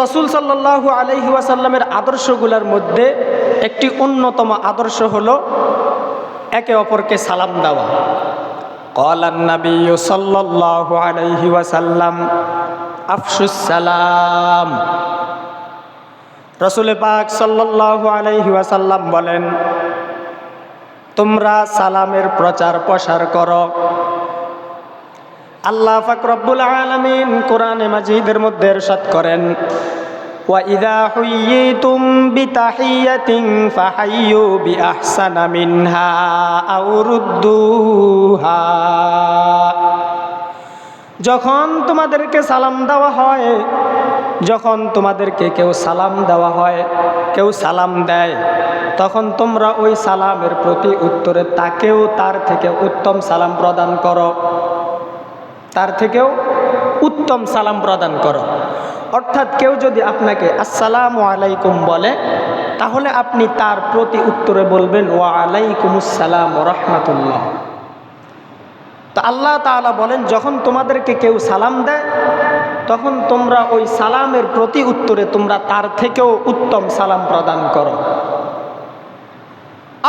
রাসূল সাল্লাল্লাহু আলাইহি ওয়াসাল্লামের আদর্শগুলোর মধ্যে একটি অন্যতম আদর্শ হলো একে অপরকে সালাম দেওয়া। ক্বালান নাবিয়্যু সাল্লাল্লাহু আলাইহি ওয়াসাল্লাম আফশুস সালাম। রাসূল পাক সাল্লাল্লাহু আলাইহি ওয়াসাল্লাম বলেন, তোমরা সালামের প্রচার প্রসার করো। আল্লাহ পাক রব্বুল আলামিন কোরআনে মাজিদের মধ্যে ইরশাদ করেন, ওয়া ইযা হুয়্যিতুম বিতাহিয়াতিন ফাহাইয়ু বিআহসানা মিনহা আও রুদ্দুহা। যখন তোমাদেরকে সালাম দেওয়া হয়, যখন তোমাদেরকে কেউ সালাম দেওয়া হয়, কেউ সালাম দেয়, তখন তোমরা ওই সালামের প্রতি উত্তরে তাকেও তার থেকে উত্তম সালাম প্রদান করো, তার থেকেও উত্তম সালাম প্রদান করো। অর্থাৎ কেউ যদি আপনাকে আসসালামু আলাইকুম বলে, তাহলে আপনি তার প্রতি উত্তরে বলবেন ওয়া আলাইকুমুস সালাম ওয়া রাহমাতুল্লাহ। তো আল্লাহ তাআলা বলেন, যখন তোমাদেরকে কেউ সালাম দেয়, তখন তোমরা ওই সালামের প্রতি উত্তরে তোমরা তার থেকেও উত্তম সালাম প্রদান করো।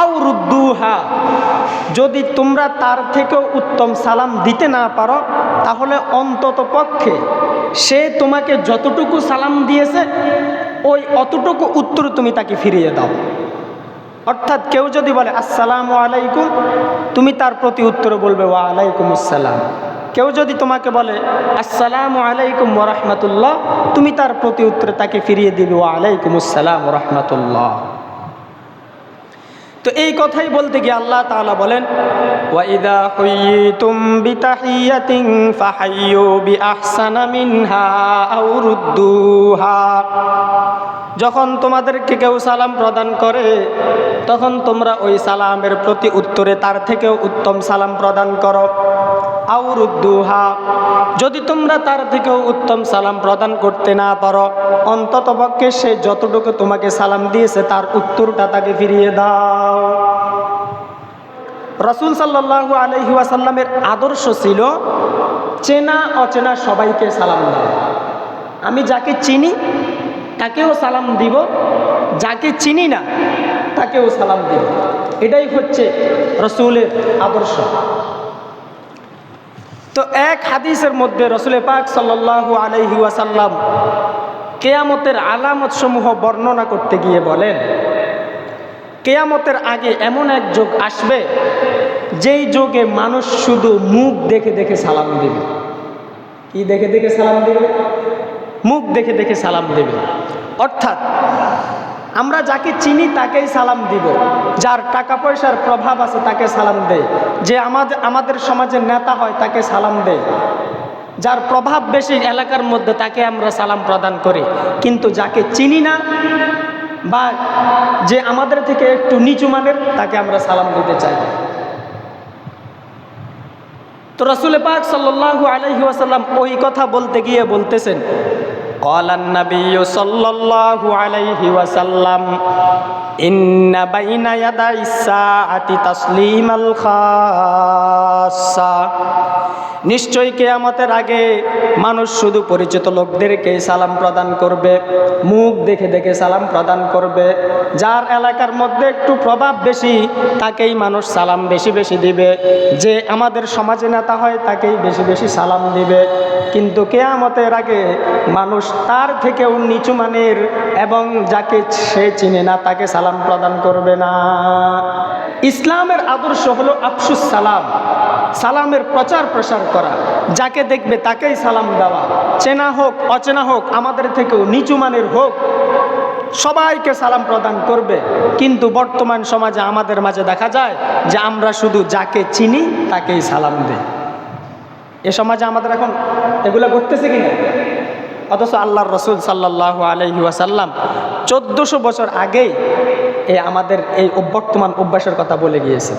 আও রুদ্দুহা, যদি তোমরা তার থেকেও উত্তম সালাম দিতে না পারো, তাহলে অন্তত পক্ষে সে তোমাকে যতটুকু সালাম দিয়েছে ওই অতটুকু উত্তর তুমি তাকে ফিরিয়ে দাও। অর্থাৎ কেউ যদি বলে আসসালামু আলাইকুম, তুমি তার প্রতি উত্তরে বলবে ওয়া আলাইকুমুস সালাম। কেউ যদি তোমাকে বলে আসসালামু আলাইকুম ওয়া রাহমাতুল্লাহ, তুমি তার প্রতি উত্তরে তাকে ফিরিয়ে দিবে ওয়া আলাইকুমুস সালাম ওয়া রাহমাতুল্লাহ। তো এই কথাই বলতে গিয়ে আল্লাহ তাআলা বলেন, ওয়া ইযা হুয়্যিতুম বিতাহিয়াতিন ফাহাইয়ু বিআহসানা মিনহা আও রুদ্দুহা। যখন তোমাদেরকে কেউ সালাম প্রদান করে, তখন তোমরা ওই সালামের প্রতি উত্তরে তার থেকেও উত্তম সালাম প্রদান করো। আও রুদ্দুহা, যদি তোমরা তার থেকেও উত্তম সালাম প্রদান করতে না পারো, অন্ততপক্ষে সে যতটুকু তোমাকে সালাম দিয়েছে তার উত্তরটা তাকে ফিরিয়ে দাও। রাসূল সাল্লাল্লাহু আলাইহি ওয়াসাল্লামের আদর্শ ছিল চেনা অচেনা সবাইকে সালাম দাও। আমি যাকে চিনি তাকেও সালাম দিব, যাকে চিনি না তাকেও সালাম দিব। এটাই হচ্ছে রাসূলের আদর্শ। তো এক হাদিসের মধ্যে রাসূল পাক সাল্লাল্লাহু আলাইহি ওয়াসাল্লাম কিয়ামতের আলামত সমূহ বর্ণনা করতে গিয়ে বলেন, কিয়ামতের আগে এমন এক যুগ আসবে যেই যুগে মানুষ শুধু মুখ দেখে দেখে সালাম দিবে। কি দেখে দেখে সালাম দিবে? মুখ দেখে দেখে সালাম দিবে। অর্থাৎ আমরা যাকে চিনি তাকেই সালাম দিব, যার টাকা পয়সার প্রভাব আছে তাকে সালাম দেয়, যে আমাদের সমাজের নেতা হয় তাকে সালাম দেয়, যার প্রভাব বেশি এলাকার মধ্যে তাকে আমরা সালাম প্রদান করি। কিন্তু যাকে চিনি না বা যে আমাদের থেকে একটু নিচু মানের তাকে আমরা সালাম দিতে চাই। তো রাসূল পাক সাল্লাল্লাহু আলাইহি ওয়াসাল্লাম ওই কথা বলতে গিয়ে বলতেছেন, ক্বালান নাবিয়্যু সাল্লাল্লাহু আলাইহি ওয়াসাল্লাম ইন্না বাইনা ইয়াদাইস সাআতি তাসলিমাল খাসসা। নিশ্চয়ই কিয়ামতের আগে মানুষ শুধু পরিচিত লোকদেরকে সালাম প্রদান করবে, মুখ দেখে দেখে সালাম প্রদান করবে। যার এলাকার মধ্যে একটু প্রভাব বেশি তাকেই মানুষ সালাম বেশি বেশি দিবে, যে আমাদের সমাজে নেতা হয় তাকেই বেশি বেশি সালাম দিবে। কিন্তু কিয়ামতের আগে মানুষ তার থেকেও নিচু মানের এবং যাকে সে চিনে না তাকে সালাম প্রদান করবে না। ইসলামের আদর্শ হলো আফশুস সালাম, সালামের প্রচার প্রসার করা। যাকে দেখবে তাকেই সালাম দেওয়া, চেনা হোক অচেনা হোক, আমাদের থেকেও নিচু মানের হোক, সবাইকে সালাম প্রদান করবে। কিন্তু বর্তমান সমাজে আমাদের মাঝে দেখা যায় যে আমরা শুধু যাকে চিনি তাকেই সালাম দিই। এ সমাজে আমাদের এখন এগুলো ঘটতেছে কিনা? অথচ আল্লাহর রাসূল সাল্লাল্লাহু আলাইহি ওয়াসাল্লাম 1400 বছর আগেই আমাদের এই বর্তমান অভ্যাসের কথা বলে গিয়েছে।